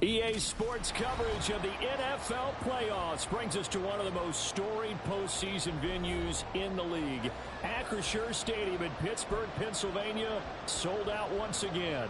EA Sports coverage of the NFL playoffs brings us to one of the most storied postseason venues in the league. Acrisure Stadium in Pittsburgh, Pennsylvania, sold out once again.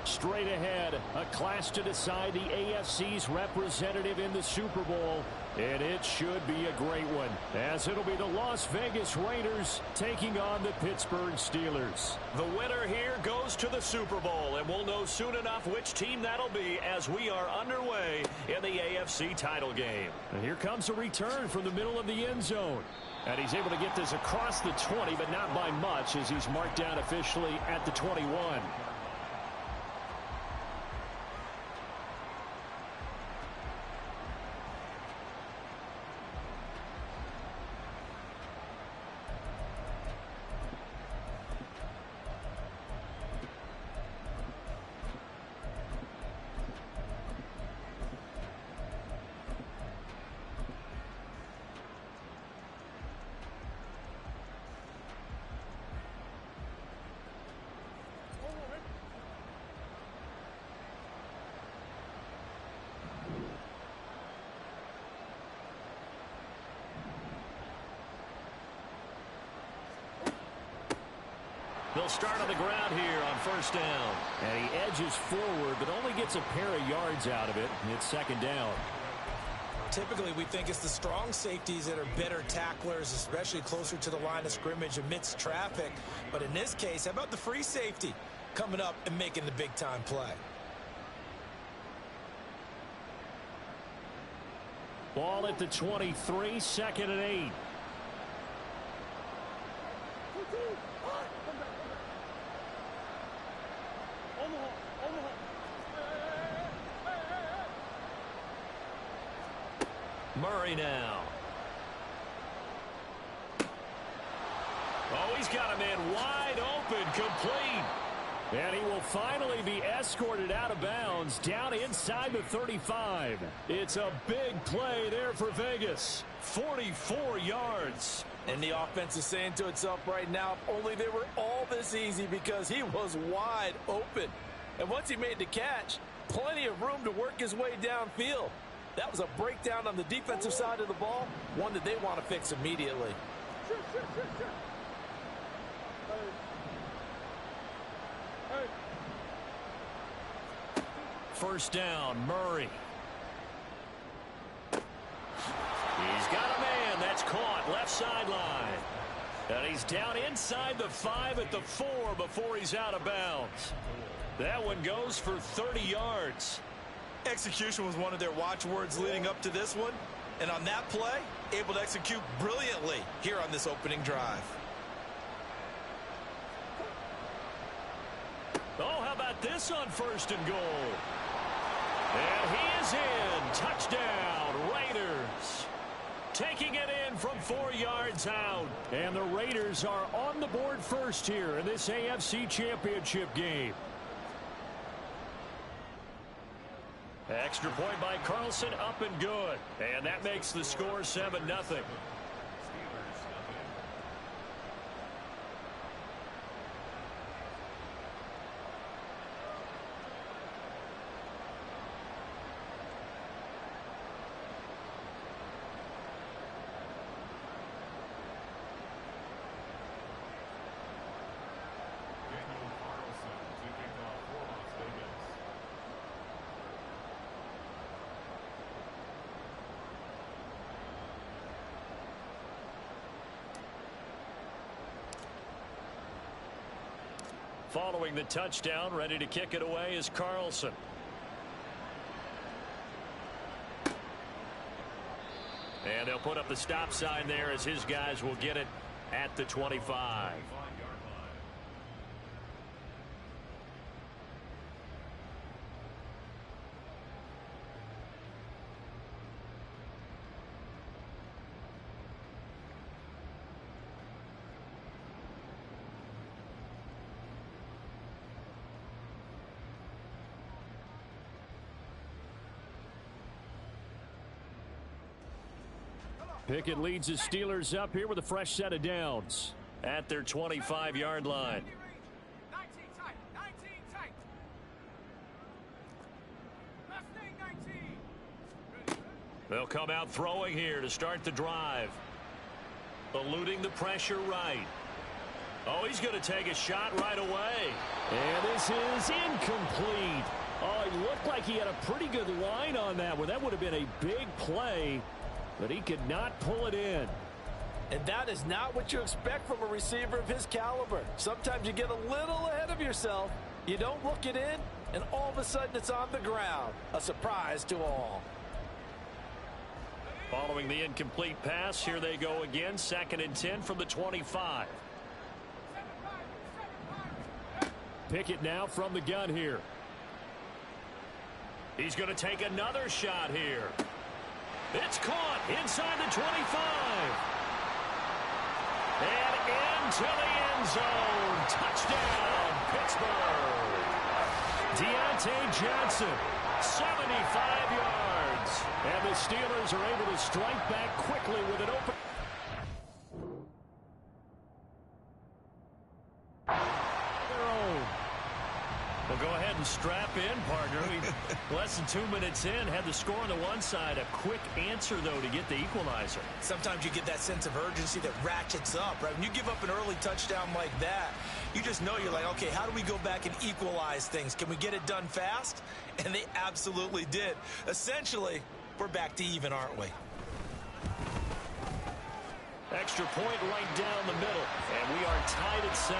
Straight ahead, a clash to decide the AFC's representative in the Super Bowl. And it should be a great one, as it'll be the Las Vegas Raiders taking on the Pittsburgh Steelers. The winner here goes to the Super Bowl, and we'll know soon enough which team that'll be as we are underway in the AFC title game. And here comes a return from the middle of the end zone. And he's able to get this across the 20, but not by much, as he's marked down officially at the 21. They'll start on the ground here on first down. And he edges forward, but only gets a pair of yards out of it. It's second down. Typically, we think it's the strong safeties that are better tacklers, especially closer to the line of scrimmage amidst traffic. But in this case, how about the free safety coming up and making the big-time play? Ball at the 23, second and 8. Murray now. Oh, he's got a man wide open, complete. And he will finally be escorted out of bounds down inside the 35. It's a big play there for Vegas. 44 yards. And the offense is saying to itself right now, if only they were all this easy, because he was wide open. And once he made the catch, plenty of room to work his way downfield. That was a breakdown on the defensive side of the ball, one that they want to fix immediately. First down, Murray. He's got a man. That's caught left sideline. And he's down inside the 5 at the 4 before he's out of bounds. That one goes for 30 yards. Execution was one of their watchwords leading up to this one. And on that play, able to execute brilliantly here on this opening drive. Oh, how about this on 1st and goal? And he is in. Touchdown, Raiders. Taking it in from 4 yards out. And the Raiders are on the board first here in this AFC Championship game. Extra point by Carlson, up and good. And that makes the score 7-0. Following the touchdown, ready to kick it away is Carlson. And they'll put up the stop sign there as his guys will get it at the 25. Pickett leads his Steelers up here with a fresh set of downs. At their 25-yard line. 19 tight. 19 tight. They'll come out throwing here to start the drive. Eluding the pressure right. Oh, he's going to take a shot right away. And this is incomplete. Oh, it looked like he had a pretty good line on that one. That would have been a big play, but he could not pull it in. And that is not what you expect from a receiver of his caliber. Sometimes you get a little ahead of yourself. You don't look it in, and all of a sudden it's on the ground. A surprise to all. Following the incomplete pass, here they go again. 2nd and 10 from the 25. Pickett now from the gun here. He's going to take another shot here. It's caught inside the 25. And into the end zone. Touchdown, Pittsburgh. Deontay Johnson, 75 yards. And the Steelers are able to strike back quickly with an open. Well, go ahead and strap in, partner. Less than 2 minutes in, had the score on the one side. A quick answer, though, to get the equalizer. Sometimes you get that sense of urgency that ratchets up, right? When you give up an early touchdown like that, you just know you're like, okay, how do we go back and equalize things? Can we get it done fast? And they absolutely did. Essentially, we're back to even, aren't we? Extra point right down the middle, and we are tied at 7.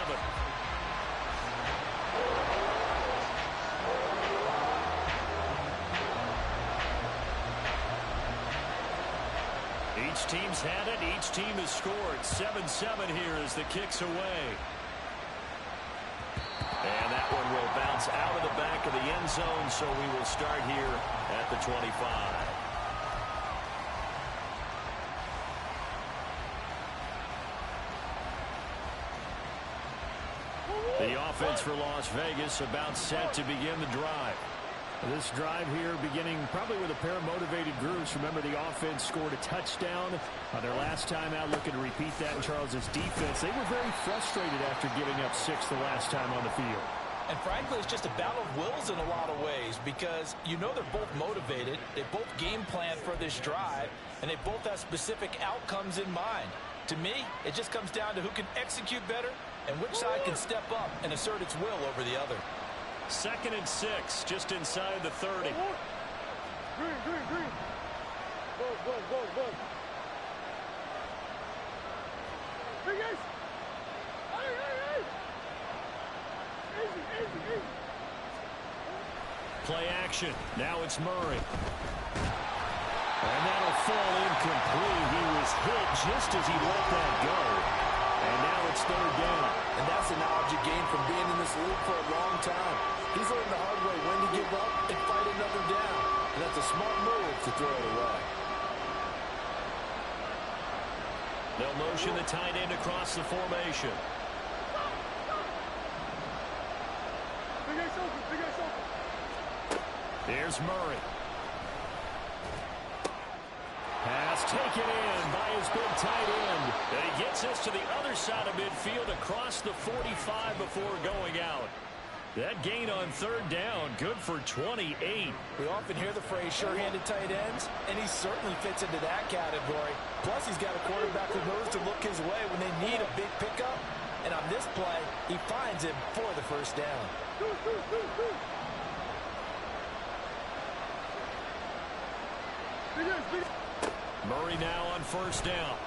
Each team's had it. Each team has scored. 7-7 here as the kick's away. And that one will bounce out of the back of the end zone, so we will start here at the 25. The offense for Las Vegas about set to begin the drive. This drive here beginning probably with a pair of motivated groups. Remember, the offense scored a touchdown on their last time out, looking to repeat that in Charles' defense. They were very frustrated after giving up 6 the last time on the field. And frankly, it's just a battle of wills in a lot of ways because you know they're both motivated. They both game plan for this drive, and they both have specific outcomes in mind. To me, it just comes down to who can execute better and which side can step up and assert its will over the other. 2nd and 6, just inside the 30. Green. Go. Hey, guys. Hey. Easy. Play action. Now it's Murray. And that'll fall incomplete. He was hit just as he let that go. And now it's 3rd down. And that's the knowledge you gain from being in this league for a long time. He's learned the hard way when to give up and fight another down. And that's a smart move to throw it away. They'll motion the tight end across the formation. Big ass open. Here's Murray. Pass taken in by his big tight end. And he gets us to the other side of midfield across the 45 before going out. That gain on 3rd down, good for 28. We often hear the phrase sure-handed tight ends, and he certainly fits into that category. Plus, he's got a quarterback who knows to look his way when they need a big pickup. And on this play, he finds him for the 1st down. Murray now on 1st down.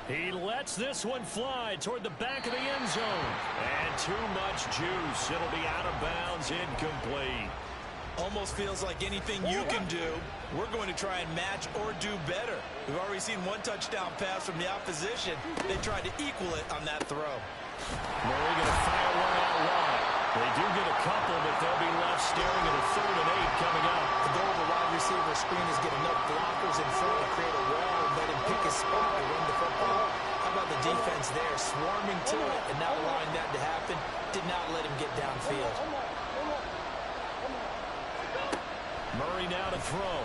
He lets this one fly toward the back of the end zone. And too much juice. It'll be out of bounds, incomplete. Almost feels like anything you can do, we're going to try and match or do better. We've already seen one touchdown pass from the opposition. They tried to equal it on that throw. Murray going to fire one out wide. They do get a couple, but they'll be left staring at a 3rd and 8 coming up. The goal of the wide receiver screen is get enough blockers in front to create a wall and let him pick his spot and run the football. How about the defense there, swarming to it and not allowing that to happen? Did not let him get downfield. Murray now to throw.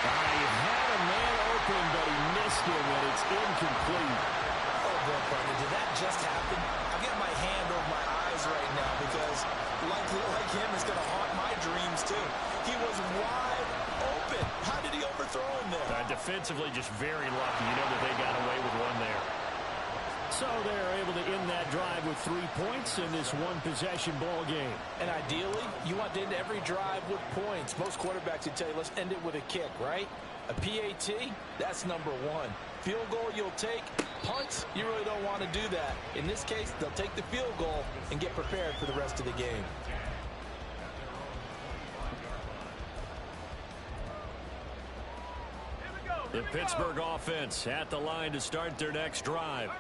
He had a man open, but he missed him, and it's incomplete. Oh, boy, partner, did that just happen? I've got my hand over my eyes is right now because likely like him is going to haunt my dreams too. He was wide open. How did he overthrow him there? Defensively, just very lucky. You know that they got away with one there. So they're able to end that drive with 3 points in this one-possession ball game. And ideally, you want to end every drive with points. Most quarterbacks would tell you, let's end it with a kick, right? A PAT, that's number one. Field goal you'll take. Punts, you really don't want to do that. In this case, they'll take the field goal and get prepared for the rest of the game. The Pittsburgh offense at the line to start their next drive.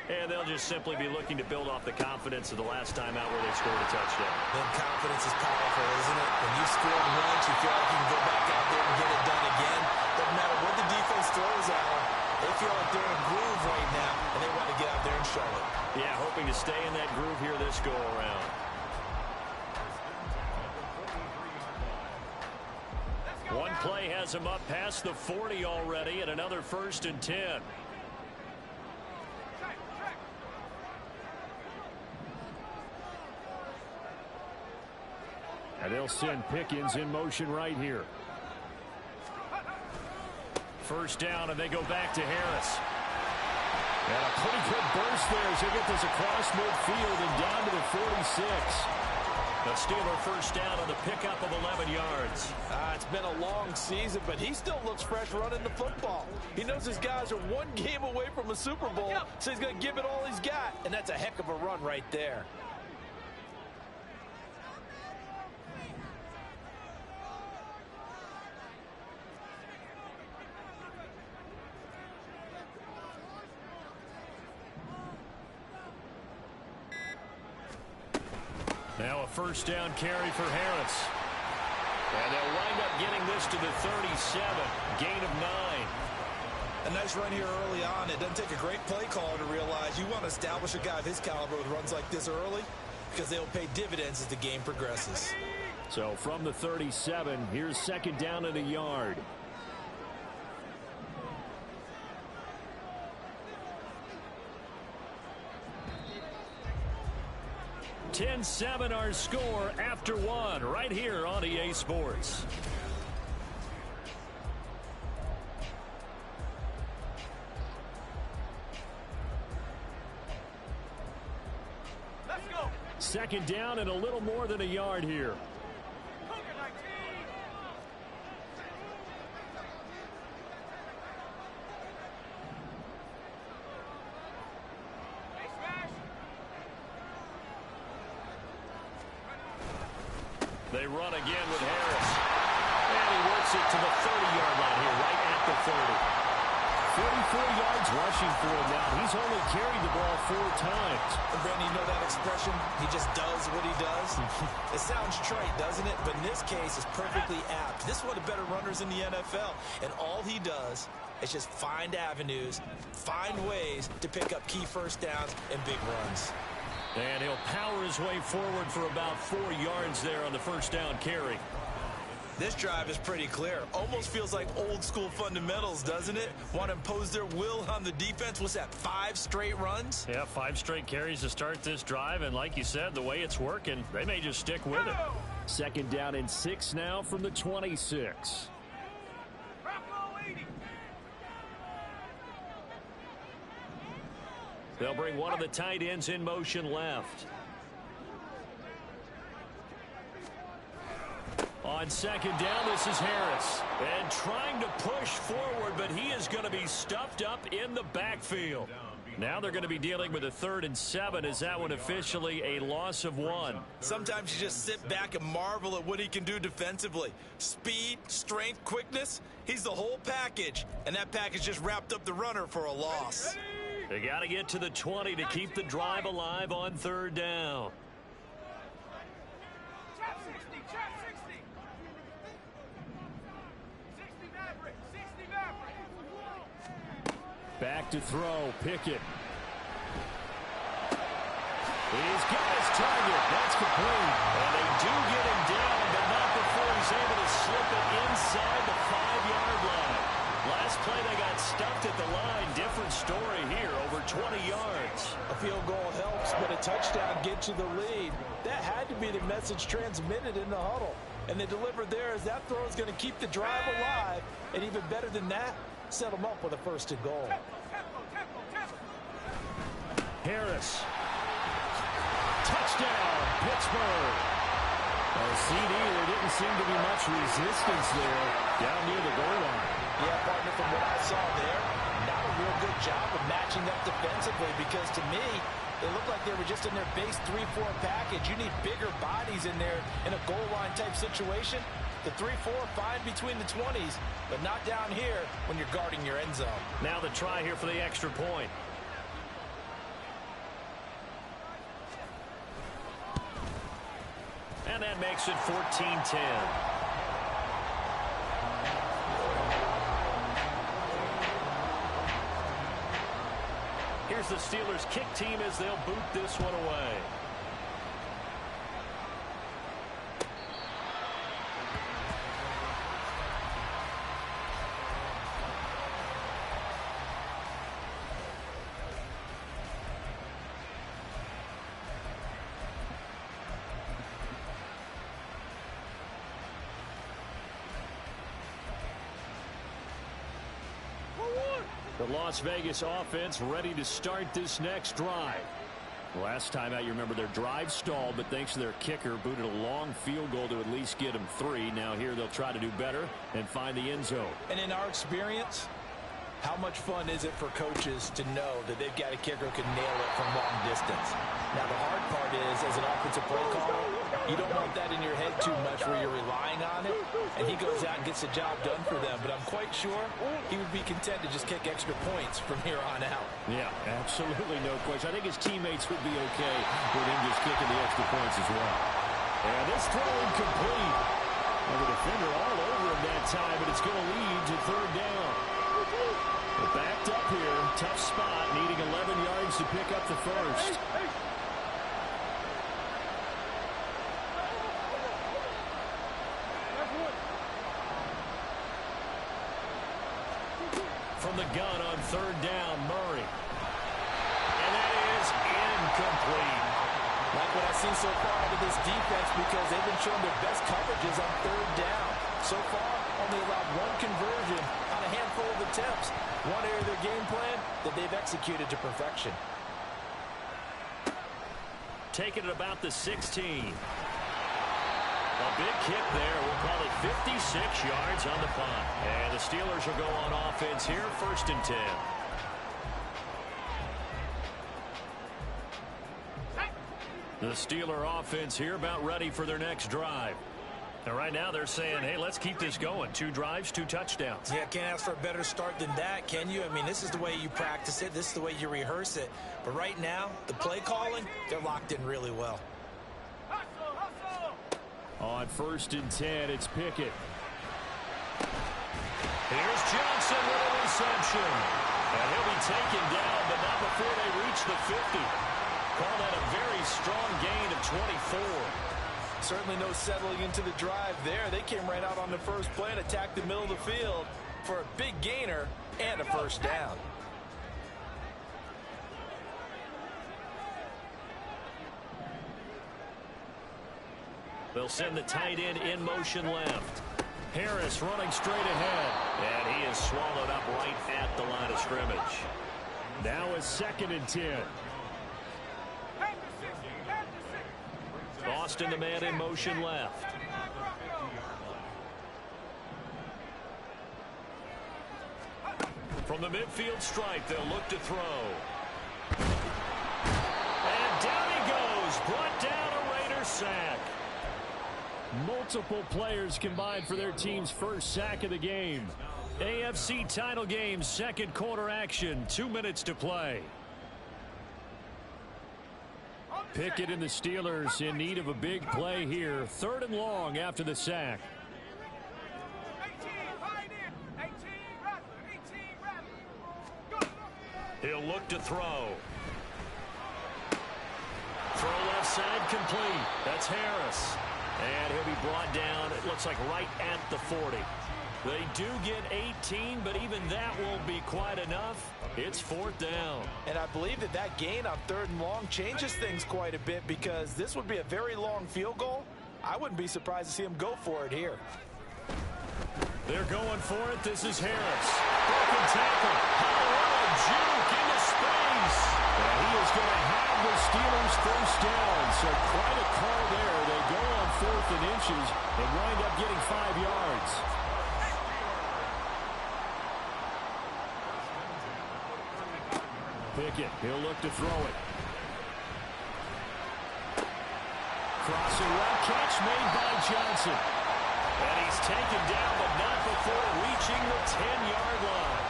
And they'll just simply be looking to build off the confidence of the last time out where they scored a touchdown. Then confidence is powerful, isn't it? When you scored once, you feel like you can go back out there and get it done again. Doesn't matter what the defense throws at them. They feel like they're in a groove right now, and they want to get out there and show it. Yeah, hoping to stay in that groove here this go-around. One play has him up past the 40 already, and another 1st and 10. And they'll send Pickens in motion right here. First down, and they go back to Harris. And a pretty good burst there as they get this across midfield and down to the 46. The Steeler first down on the pickup of 11 yards. It's been a long season, but he still looks fresh running the football. He knows his guys are one game away from a Super Bowl, so he's going to give it all he's got. And that's a heck of a run right there. Now a first down carry for Harris. And they'll wind up getting this to the 37. Gain of 9. A nice run here early on. It doesn't take a great play caller to realize you want to establish a guy of his caliber with runs like this early because they'll pay dividends as the game progresses. So from the 37, here's second down and a yard. 10-7 our score after one right here on EA Sports. Let's go. Second down and a little more than a yard here. They run again with Harris. And he works it to the 30-yard line here, right at the 30. 44 yards rushing for him now. He's only carried the ball 4 times. And Brandon, you know that expression? He just does what he does. It sounds trite, doesn't it? But in this case, it's perfectly apt. This is one of the better runners in the NFL. And all he does is just find avenues, find ways to pick up key first downs and big runs. And he'll power his way forward for about 4 yards there on the first down carry. This drive is pretty clear. Almost feels like old school fundamentals, doesn't it? Want to impose their will on the defense. What's that, 5 straight runs? Yeah, 5 straight carries to start this drive. And like you said, the way it's working, they may just stick with it. Second down and 6 now from the 26. They'll bring one of the tight ends in motion left. On second down, this is Harris. And trying to push forward, but he is going to be stuffed up in the backfield. Now they're going to be dealing with a 3rd and 7. Is that one officially a loss of 1? Sometimes you just sit back and marvel at what he can do defensively. Speed, strength, quickness. He's the whole package. And that package just wrapped up the runner for a loss. They got to get to the 20 to keep the drive alive on 3rd down. Trap 60, trap 60. 60 Maverick, 60 Maverick. Back to throw, Pickett. He's got his target. That's complete. And they do get him down, but not before he's able to slip it inside the 5-yard line. Last play, they got stuffed at the line. Different story here. Over 20 yards. A field goal helps, but a touchdown gets you the lead. That had to be the message transmitted in the huddle. And they delivered there as that throw is going to keep the drive alive. And even better than that, set them up with a 1st and goal. Harris. Touchdown, Pittsburgh. CD, there didn't seem to be much resistance there down near the goal line. Yeah, partner, from what I saw there, not a real good job of matching up defensively, because to me, they looked like they were just in their base 3-4 package. You need bigger bodies in there in a goal line type situation. The 3-4 fine between the 20s, but not down here when you're guarding your end zone. Now the try here for the extra point. And that makes it 14-10. Here's the Steelers' kick team as they'll boot this one away. The Las Vegas offense ready to start this next drive. Last time out, you remember their drive stalled, but thanks to their kicker, booted a long field goal to at least get them 3. Now here they'll try to do better and find the end zone. And in our experience, how much fun is it for coaches to know that they've got a kicker who can nail it from long distance? Now, the hard part is, as an offensive play caller, you don't want that in your head too much where you're relying on it, and he goes out and gets the job done for them. But I'm quite sure he would be content to just kick extra points from here on out. Yeah, absolutely no question. I think his teammates would be okay with him just kicking the extra points as well. And this throw incomplete. And the defender all over him that time, but it's going to lead to 3rd down. They're backed up here. Tough spot, needing 11 yards to pick up the first. From the gun on 3rd down, Murray. And that is incomplete. Like what I've seen so far out of this defense, because they've been showing their best coverages on 3rd down. So far, only allowed 1 conversion on a handful of attempts. One area of their game plan that they've executed to perfection. Taking it about the 16. A big kick there. We'll call it 56 yards on the punt. And the Steelers will go on offense here, 1st and 10. The Steeler offense here about ready for their next drive. And right now they're saying, hey, let's keep this going. 2 drives, 2 touchdowns. Yeah, can't ask for a better start than that, can you? I mean, this is the way you practice it. This is the way you rehearse it. But right now, the play calling, they're locked in really well. On 1st and 10, it's Pickett. Here's Johnson with a reception. And he'll be taken down, but not before they reach the 50. Call that a very strong gain of 24. Certainly no settling into the drive there. They came right out on the first play and attacked the middle of the field for a big gainer and a 1st down. They'll send the tight end in motion left. Harris running straight ahead. And he is swallowed up right at the line of scrimmage. Now a 2nd and 10. Boston, the man in motion left. From the midfield stripe, they'll look to throw. And down he goes. Brought down a Raider sack. Multiple players combined for their team's first sack of the game. AFC title game, 2nd quarter action. 2 minutes to play. Pickett and the Steelers in need of a big play here. 3rd and long after the sack. 18, He'll look to throw. Throw left side complete. That's Harris. And he'll be brought down, it looks like right at the 40. They do get 18, but even that won't be quite enough. It's 4th down. And I believe that gain on 3rd and long changes things quite a bit, because this would be a very long field goal. I wouldn't be surprised to see him go for it here. They're going for it. This is Harris. Broken tackle. Oh, what a juke into space. And he is going to have the Steelers first down. So quite a call there. They go on 4th and inches and wind up getting 5 yards. Pickett, he'll look to throw it. Crossing route, catch made by Johnson. And he's taken down, but not before reaching the 10-yard line.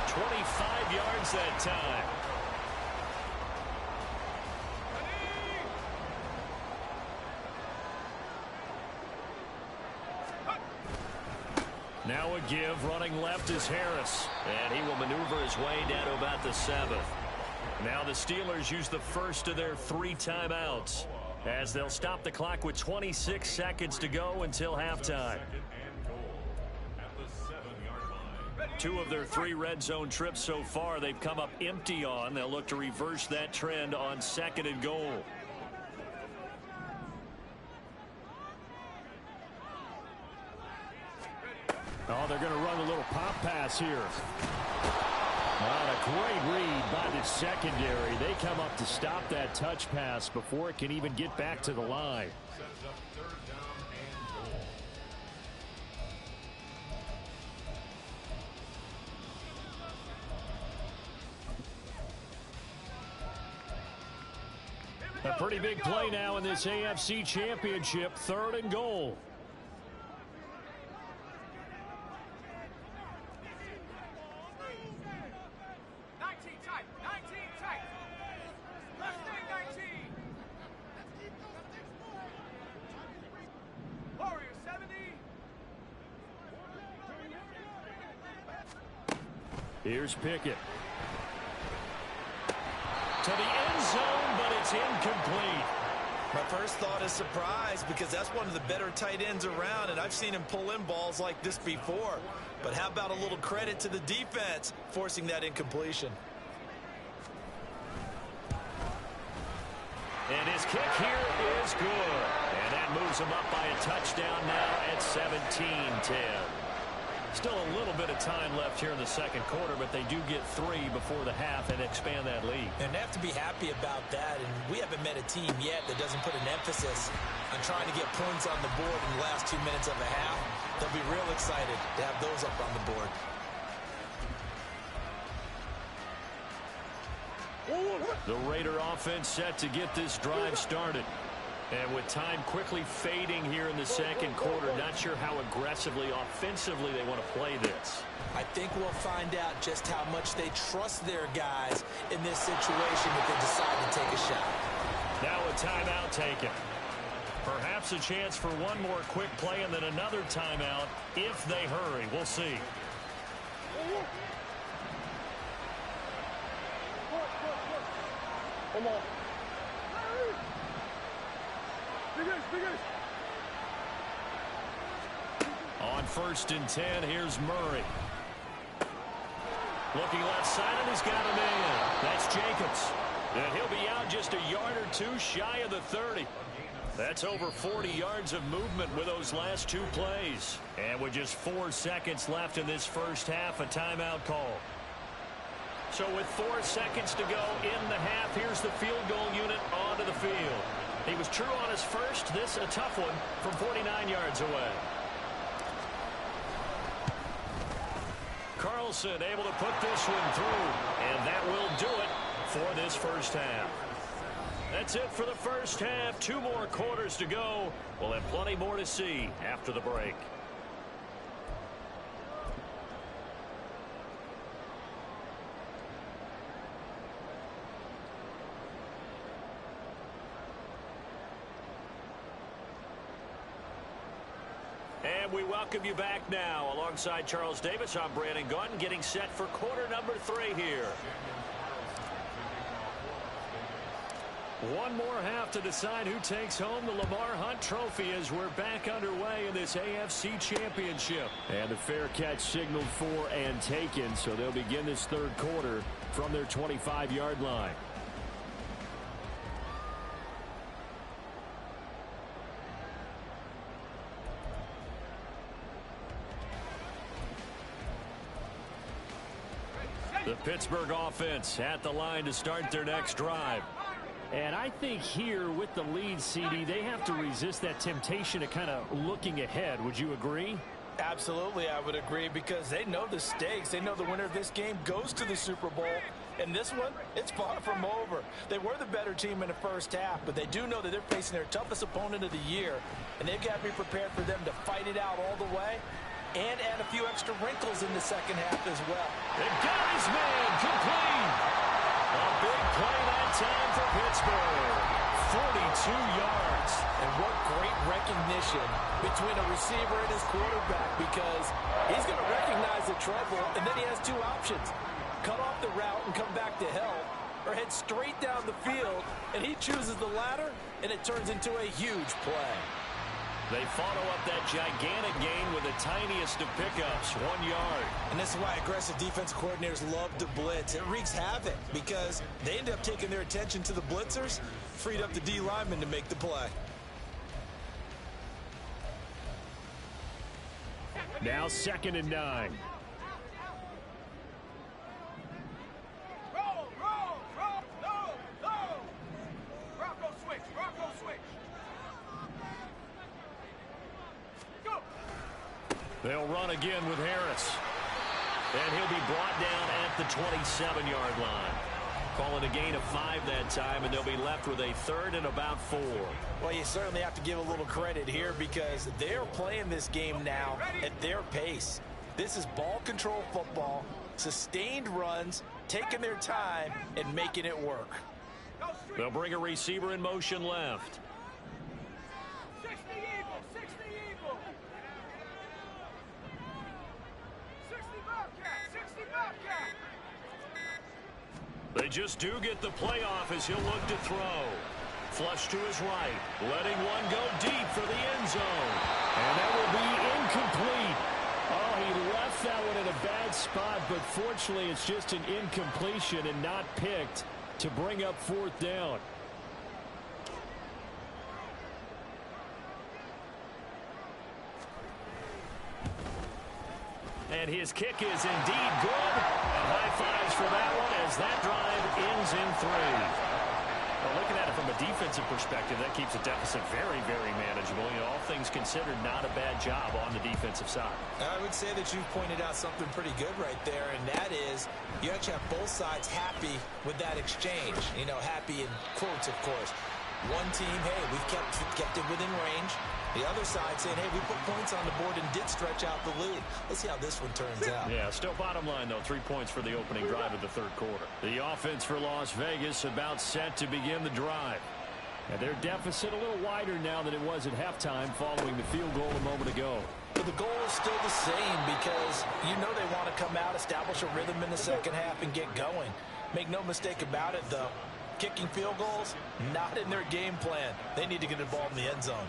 25 yards that time. Now a give, running left is Harris. And he will maneuver his way down to about the 7th. Now the Steelers use the first of their 3 timeouts, as they'll stop the clock with 26 seconds to go until halftime. 2 of their 3 red zone trips so far they've come up empty on. They'll look to reverse that trend on 2nd and goal. Oh, they're going to run a little pop pass here. Not a great read by the secondary. They come up to stop that touch pass before it can even get back to the line. A pretty big play now in this AFC Championship. 3rd and goal. Here's Pickett. To the end zone, but it's incomplete. My first thought is surprise, because that's one of the better tight ends around, and I've seen him pull in balls like this before. But how about a little credit to the defense forcing that incompletion? And his kick here is good. And that moves him up by a touchdown now at 17-10. Still a little bit of time left here in the second quarter, but they do get 3 before the half and expand that lead. And they have to be happy about that. And we haven't met a team yet that doesn't put an emphasis on trying to get points on the board in the last 2 minutes of a half. They'll be real excited to have those up on the board. The Raider offense set to get this drive started. And with time quickly fading here in the second quarter, not sure how aggressively, offensively they want to play this. I think we'll find out just how much they trust their guys in this situation if they decide to take a shot. Now a timeout taken. Perhaps a chance for one more quick play and then another timeout if they hurry. We'll see. Come on. On 1st and 10, here's Murray. Looking left side, and he's got a man. That's Jacobs. And he'll be out just a yard or 2 shy of the 30. That's over 40 yards of movement with those last 2 plays. And with just 4 seconds left in this first half, a timeout call. So with 4 seconds to go in the half, here's the field goal unit onto the field. He was true on his first. This a tough one from 49 yards away. Carlson able to put this one through. And that will do it for this first half. That's it for the first half. 2 more quarters to go. We'll have plenty more to see after the break. And we welcome you back now. Alongside Charles Davis, I'm Brandon Gaudin, getting set for quarter number 3 here. One more half to decide who takes home the Lamar Hunt Trophy as we're back underway in this AFC Championship. And the fair catch signaled for and taken, so they'll begin this third quarter from their 25-yard line. The Pittsburgh offense at the line to start their next drive. And I think here with the lead, CD, they have to resist that temptation of kind of looking ahead. Would you agree? Absolutely, I would agree, because they know the stakes. They know the winner of this game goes to the Super Bowl. And this one, it's far from over. They were the better team in the first half, but they do know that they're facing their toughest opponent of the year. And they've got to be prepared for them to fight it out all the way and add a few extra wrinkles in the second half as well. They got his man complete. A big play that time for Pittsburgh. 42 yards. And what great recognition between a receiver and his quarterback, because he's going to recognize the trouble, and then he has two options. Cut off the route and come back to help, or head straight down the field, and he chooses the latter, and it turns into a huge play. They follow up that gigantic gain with the tiniest of pickups, 1 yard. And this is why aggressive defense coordinators love to blitz. It wreaks havoc because they end up taking their attention to the blitzers, freed up the D lineman to make the play. Now 2nd and 9. Roll, roll, roll, low, low. Rocco switch, Rocco switch. Go. They'll run again with Harris. And he'll be brought down at the 27-yard line. Calling a gain of 5 that time, and they'll be left with a 3rd and about 4. Well, you certainly have to give a little credit here, because they're playing this game now at their pace. This is ball control football, sustained runs, taking their time, and making it work. They'll bring a receiver in motion left. 60 Eagle, 60 Eagle. 60 Bobcat, 60 Bobcat. They just do get the playoff as he'll look to throw. Flush to his right, letting one go deep for the end zone. And that will be incomplete. Oh, he left that one in a bad spot, but fortunately it's just an incompletion and not picked to bring up 4th down. And his kick is indeed good. And high fives for that one as that drive ends in 3. Well, looking at it from a defensive perspective, that keeps the deficit very, very manageable. You know, all things considered, not a bad job on the defensive side. I would say that you've pointed out something pretty good right there, and that is you actually have both sides happy with that exchange. You know, happy in quotes, of course. One team, hey, we've kept it within range. The other side saying, hey, we put points on the board and did stretch out the lead. Let's see how this one turns out. Yeah, still bottom line, though, 3 points for the opening drive of the third quarter. The offense for Las Vegas about set to begin the drive. And their deficit a little wider now than it was at halftime following the field goal a moment ago. But the goal is still the same, because you know they want to come out, establish a rhythm in the second half, and get going. Make no mistake about it, though. Kicking field goals, not in their game plan. They need to get involved in the end zone.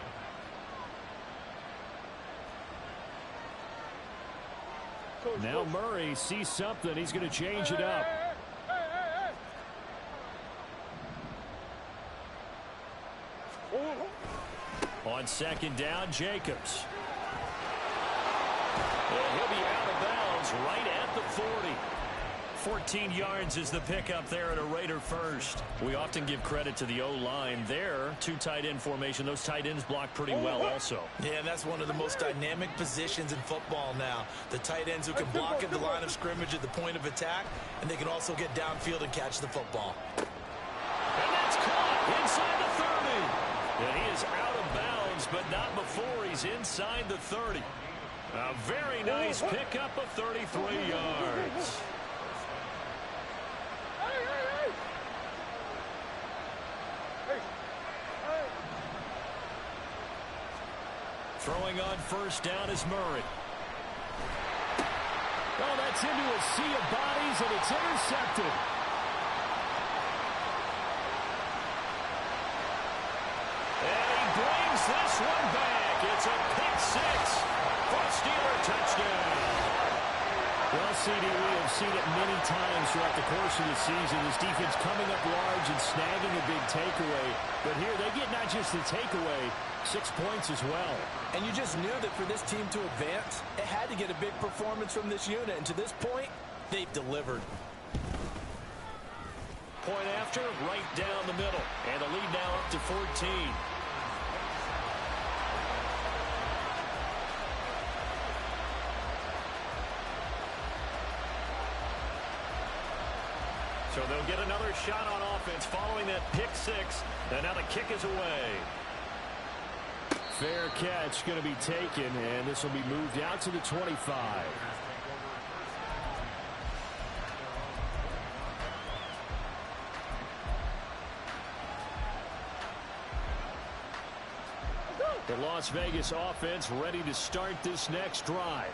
Now Murray sees something. He's going to change it up. On 2nd down, Jacobs. And he'll be out of bounds right at the 40. 14 yards is the pickup there at a Raider first. We often give credit to the O-line there. 2 tight end formation. Those tight ends block pretty well also. Yeah, and that's one of the most dynamic positions in football now. The tight ends who can block at the line of scrimmage at the point of attack, and they can also get downfield and catch the football. And that's caught inside the 30. And he is out of bounds, but not before he's inside the 30. A very nice pickup of 33 yards. Throwing on 1st down is Murray. Oh, that's into a sea of bodies, and it's intercepted. this one back. It's a pick six for a Steeler touchdown. Well, CD, we have seen it many times throughout the course of the season. This defense coming up large and snagging a big takeaway. But here they get not just the takeaway, 6 points as well. And you just knew that for this team to advance, it had to get a big performance from this unit. And to this point, they've delivered. Point after, right down the middle. And the lead now up to 14. So they'll get another shot on offense following that pick six. And now the kick is away. Fair catch going to be taken, and this will be moved out to the 25. The Las Vegas offense ready to start this next drive.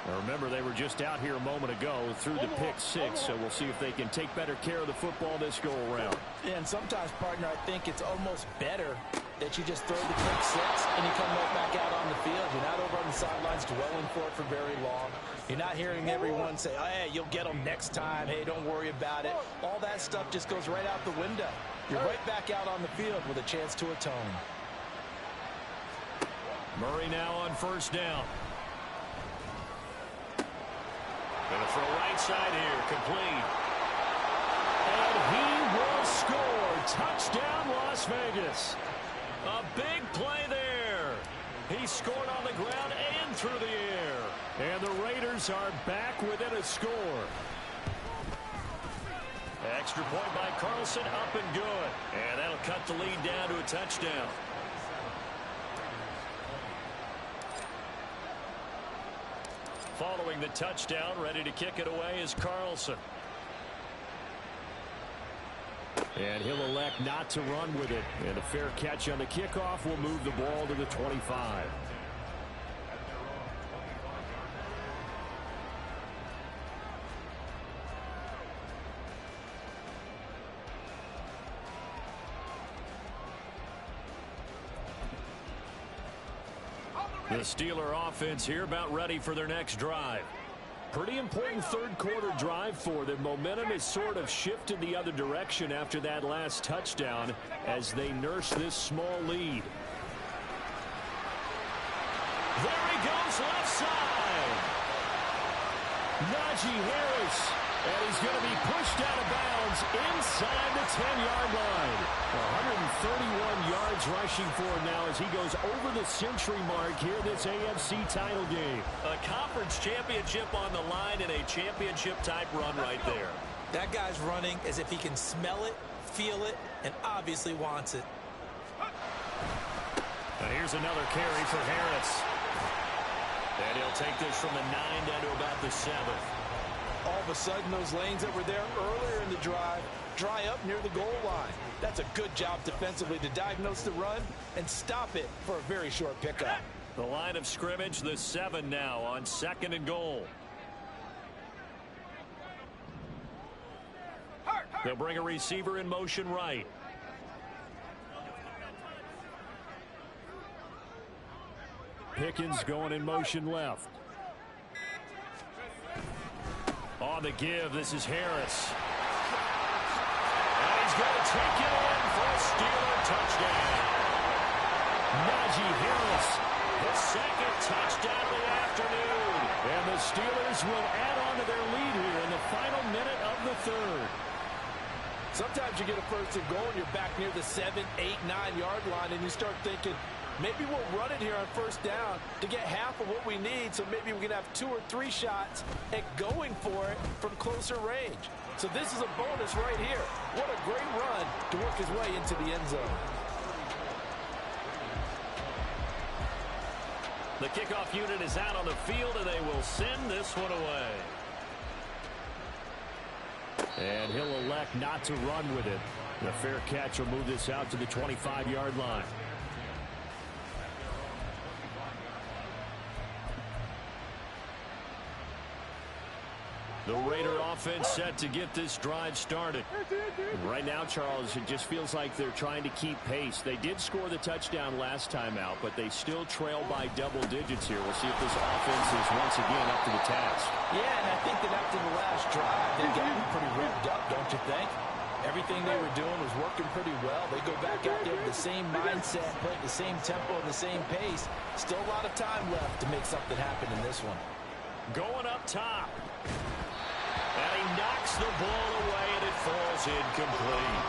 Now remember, they were just out here a moment ago through the pick six, so we'll see if they can take better care of the football this go around. And sometimes, partner, I think it's almost better that you just throw the pick six and you come right back out on the field. You're not over on the sidelines dwelling for it for very long. You're not hearing everyone say, oh, hey, you'll get them next time. Hey, don't worry about it. All that stuff just goes right out the window. You're right back out on the field with a chance to atone. Murray now on first down. Going to throw right side here, complete. And he will score. Touchdown, Las Vegas. A big play there. He scored on the ground and through the air. And the Raiders are back within a score. Extra point by Carlson, up and good. And that'll cut the lead down to a touchdown. Following the touchdown, ready to kick it away is Carlson. And he'll elect not to run with it. And a fair catch on the kickoff will move the ball to the 25. The Steeler offense here about ready for their next drive. Pretty important third quarter drive for them. Momentum has sort of shifted the other direction after that last touchdown as they nurse this small lead. There he goes, left side. Najee Harris. And he's going to be pushed out of bounds inside the 10-yard line. 131 yards rushing for him now as he goes over the century mark here in this AFC title game. A conference championship on the line and a championship-type run right there. That guy's running as if he can smell it, feel it, and obviously wants it. And here's another carry for Harris. And he'll take this from the 9 down to about the 7. All of a sudden, those lanes that were there earlier in the drive dry up near the goal line. That's a good job defensively to diagnose the run and stop it for a very short pickup. The line of scrimmage, the 7 now on 2nd and goal. They'll bring a receiver in motion right. Pickens going in motion left. On the give, this is Harris. And he's going to take it in for a Steeler touchdown. Najee Harris. His second touchdown of the afternoon. And the Steelers will add on to their lead here in the final minute of the third. Sometimes you get a first and goal and you're back near the 7, 8, 9-yard line and you start thinking, maybe we'll run it here on first down to get half of what we need, so maybe we can have 2 or 3 shots at going for it from closer range. So this is a bonus right here. What a great run to work his way into the end zone. The kickoff unit is out on the field, and they will send this one away. And he'll elect not to run with it. The fair catch will move this out to the 25-yard line. The Raider offense set to get this drive started. Right now, Charles, it just feels like they're trying to keep pace. They did score the touchdown last time out, but they still trail by double digits here. We'll see if this offense is once again up to the task. Yeah, and I think that after the last drive, they've gotten pretty revved up, don't you think? Everything they were doing was working pretty well. They go back out there with the same mindset, playing the same tempo and the same pace. Still a lot of time left to make something happen in this one. Going up top. And he knocks the ball away, and it falls incomplete.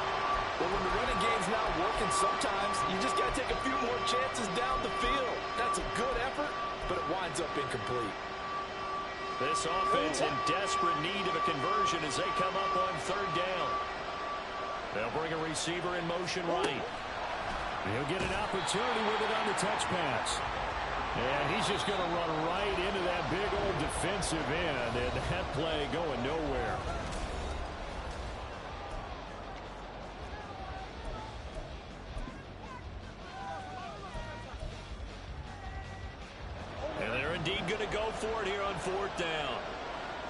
Well, when the running game's not working, sometimes you just got to take a few more chances down the field. That's a good effort, but it winds up incomplete. This offense in desperate need of a conversion as they come up on third down. They'll bring a receiver in motion right. He'll get an opportunity with it on the touch pass. And he's just going to run right into that big old defensive end, and that play going nowhere. And they're indeed going to go for it here on fourth down.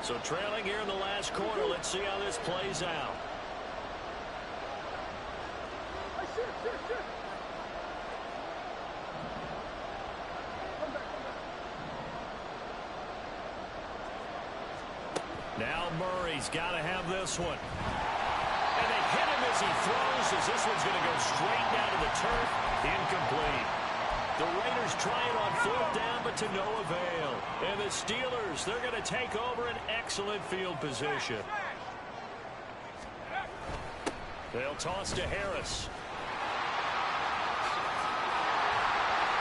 So trailing here in the last quarter, let's see how this plays out. Now Murray's got to have this one. And they hit him as he throws, as this one's going to go straight down to the turf. Incomplete. The Raiders try it on fourth down, but to no avail. And the Steelers, they're going to take over an excellent field position. They'll toss to Harris.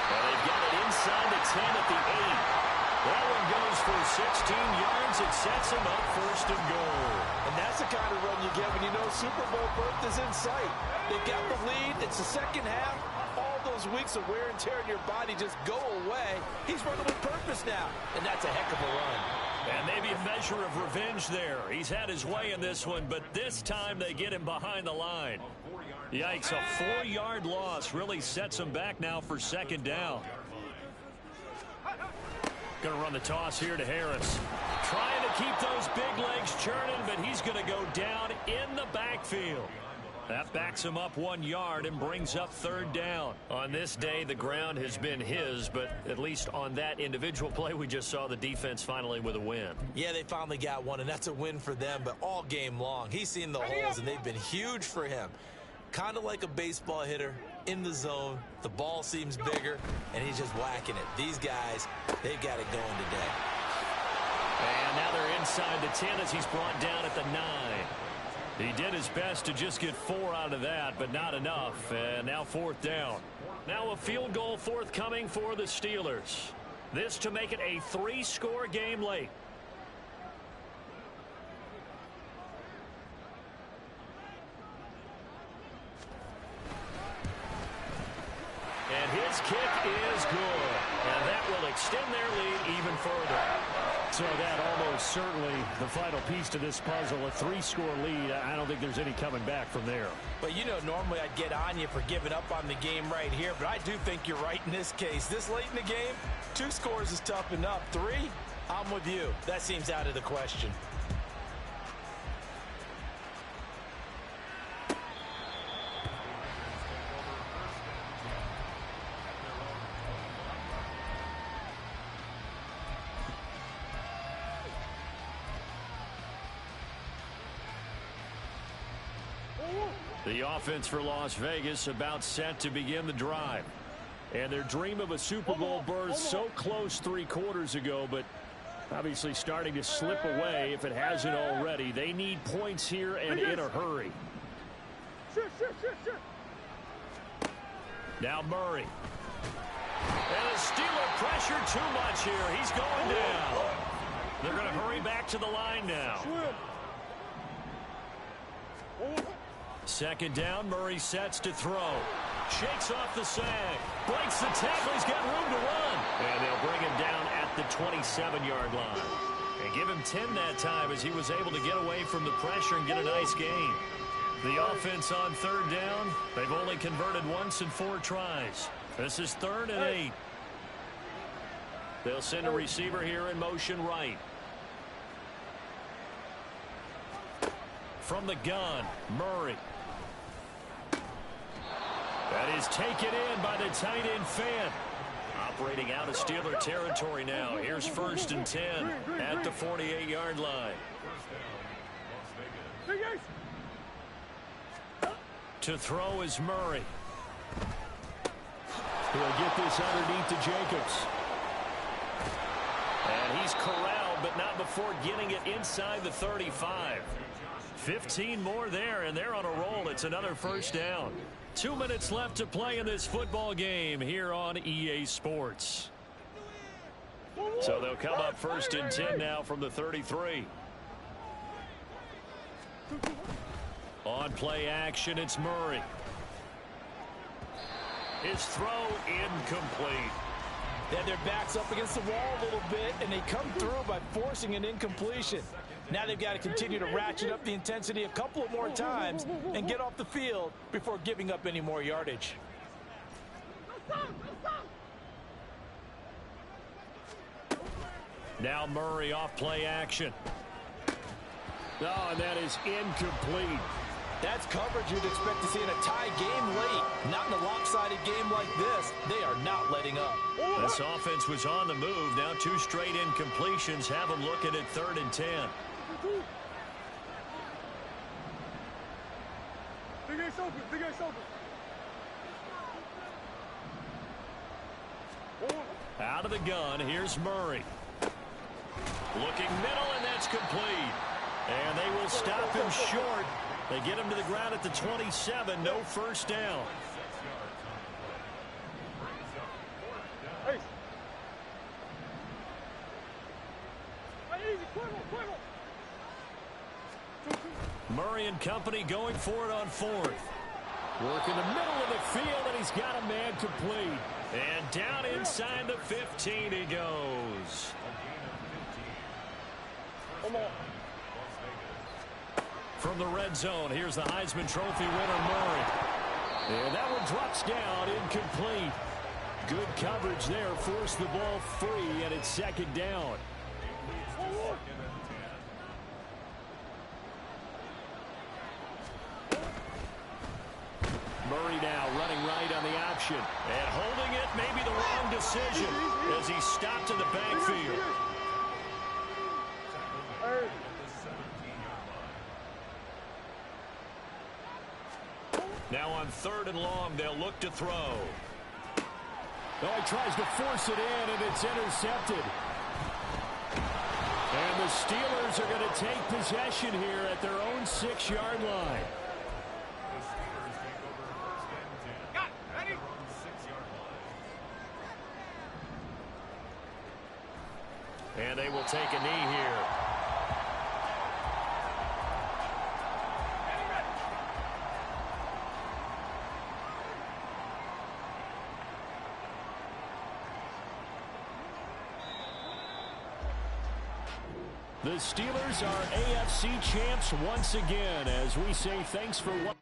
And they've got it inside the 10 at the 8. That one goes for 16 yards. It sets him up 1st and goal. And that's the kind of run you get when you know Super Bowl berth is in sight. They've got the lead. It's the second half. All those weeks of wear and tear in your body just go away. He's running with purpose now, and that's a heck of a run. And maybe a measure of revenge there. He's had his way in this one, but this time they get him behind the line. Yikes, a 4-yard loss really sets him back now for 2nd down. Going to run the toss here to Harris. Trying to keep those big legs churning, but he's going to go down in the backfield. That backs him up 1 yard and brings up 3rd down. On this day, the ground has been his, but at least on that individual play, we just saw the defense finally with a win. Yeah, they finally got one, and that's a win for them, but all game long, he's seen the holes, and they've been huge for him. Kind of like a baseball hitter in the zone. The ball seems bigger, and he's just whacking it. These guys, they've got it going today. And now they're inside the 10 as he's brought down at the 9. He did his best to just get 4 out of that, but not enough. And now 4th down. Now a field goal forthcoming for the Steelers. This to make it a 3-score game late. And his kick is good. And that will extend their lead even further. So that almost certainly the final piece to this puzzle, a 3-score lead. I don't think there's any coming back from there. But, you know, normally I'd get on you for giving up on the game right here, but I do think you're right in this case. This late in the game, 2 scores is tough enough. 3, I'm with you. That seems out of the question. The offense for Las Vegas about set to begin the drive. And their dream of a Super Bowl berth so close 3 quarters ago, but obviously starting to slip away if it hasn't already. They need points here and in a hurry. Now Murray. And the Steeler pressure too much here. He's going down. They're going to hurry back to the line now. 2nd down, Murray sets to throw. Shakes off the sag. Breaks the tackle. He's got room to run. And they'll bring him down at the 27-yard line. And give him 10 that time as he was able to get away from the pressure and get a nice gain. The offense on 3rd down, they've only converted once in 4 tries. This is 3rd and 8. They'll send a receiver here in motion right. from the gun, Murray. That is taken in by the tight end Fan. Operating out of Steeler territory now. Here's 1st and 10 at the 48-yard line. To throw is Murray. He'll get this underneath to Jacobs. And he's corralled, but not before getting it inside the 35. 15 more there, and they're on a roll. It's another first down. 2 minutes left to play in this football game here on EA Sports. So they'll come up 1st and 10 now from the 33. On play action, it's Murray. His throw incomplete. Then their backs up against the wall a little bit, and they come through by forcing an incompletion. Now they've got to continue to ratchet up the intensity a couple of more times and get off the field before giving up any more yardage. Now Murray off play action. Oh, and that is incomplete. That's coverage you'd expect to see in a tie game late. Not in a lopsided game like this. They are not letting up. This offense was on the move. Now 2 straight incompletions have them looking at 3rd and 10. Big ass open. Out of the gun, here's Murray. Looking middle, and that's complete. And they will stop him short. They get him to the ground at the 27. No first down. Murray and company going for it on 4th. Work in the middle of the field, and he's got a man complete. And down inside the 15 he goes. From the red zone, here's the Heisman Trophy winner, Murray. And that one drops down, incomplete. Good coverage there, forced the ball free, and it's 2nd down. Murray now running right on the option. And holding it, maybe the wrong decision as he stopped in the backfield. Now on 3rd and long, they'll look to throw. Oh, he tries to force it in, and it's intercepted. And the Steelers are going to take possession here at their own 6-yard line. And they will take a knee here. The Steelers are AFC champs once again, as we say thanks for what